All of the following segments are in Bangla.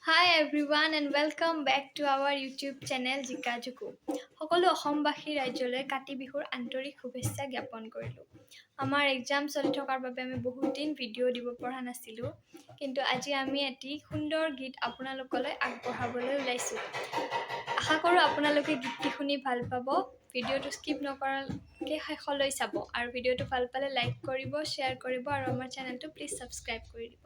Hi everyone and welcome back to our YouTube channel জিকাজুকু সকলো অসমবাসী ৰাজ্যলৈ কাতি বিহুৰ আন্তৰিক শুভেচ্ছা জ্ঞাপন কৰিলোঁ। আমাৰ এক্সাম চলি থকাৰ বাবে আমি বহুত দিন ভিডিঅ' দিব পৰা নাছিলোঁ, কিন্তু আজি আমি এটি সুন্দৰ গীত আপোনালোকলৈ আগবঢ়াবলৈ ওলাইছোঁ। আশা কৰোঁ আপোনালোকে গীতটি শুনি ভাল পাব। ভিডিঅ'টো স্কিপ নকৰাকৈ শেষলৈ চাব আৰু ভিডিঅ'টো ভাল পালে লাইক কৰিব, শ্বেয়াৰ কৰিব আৰু আমাৰ চেনেলটো প্লিজ ছাবস্ক্ৰাইব কৰি দিব।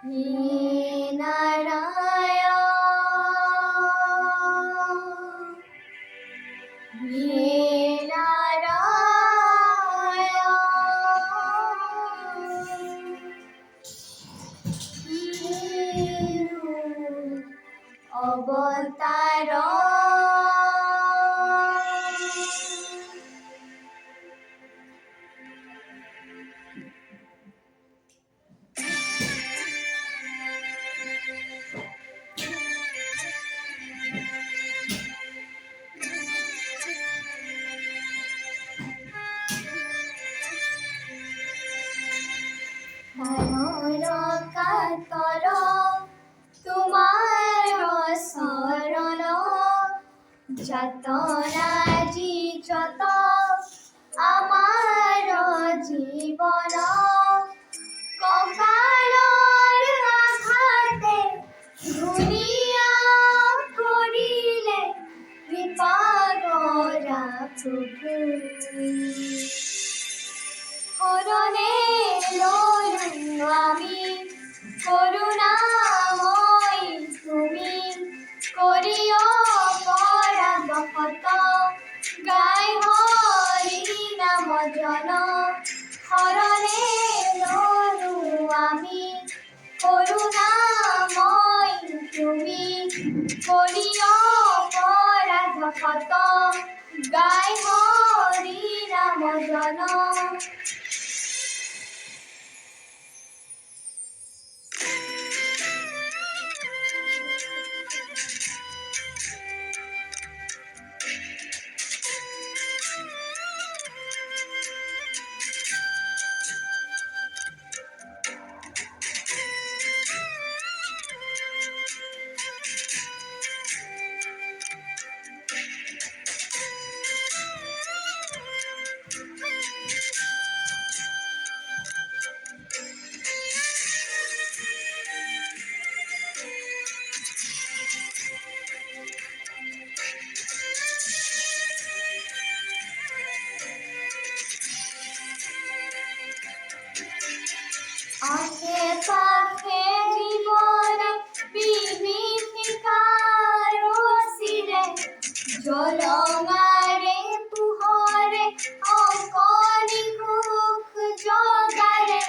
He Narayana, He Narayana, Avatara. কাতর তোমার শরণ যতনাজি যত আমার জীবন কপালর আঘাতে দুনিয়া করিলে কৃপাগরা প্রভু হরণে ললু আমি করুণাময় তুমি করিও পরাগত গাই হরি নাম জন হরণে ললু আমি করুণাময় তুমি করিও পরাগত গাই হরি নাম জন। আশে পাশে জীবনে বিভীষিকার রসিলে জলঙারে পুহরে অকনি মুখ জগারে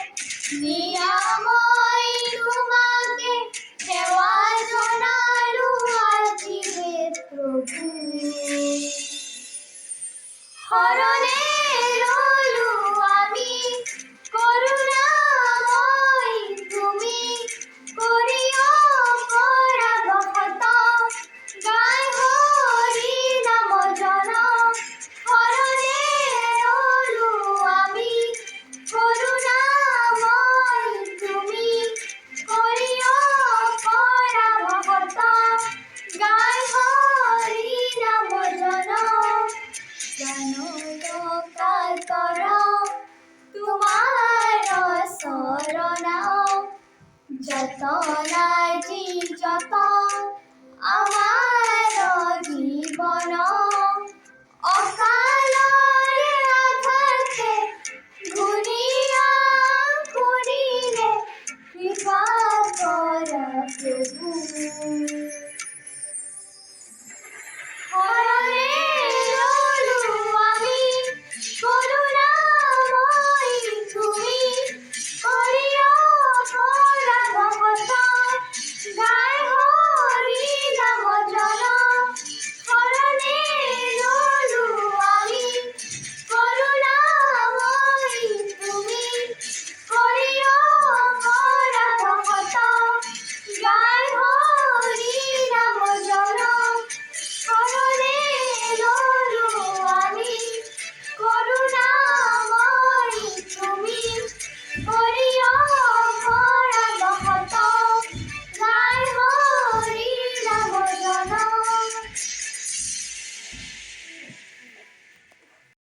নিরাময় তোমাকে দেওয়া জনালু আজি হে প্রভু হরণে রলু আমি করুণাময় তুমি করিও পরাগত গাই হরি নাম জন হরণে রলু আমি করুণাময় তুমি করিও পরাগত গাই হরি নাম জন। কাতর তোমার শরণ যতনাজি যত আমার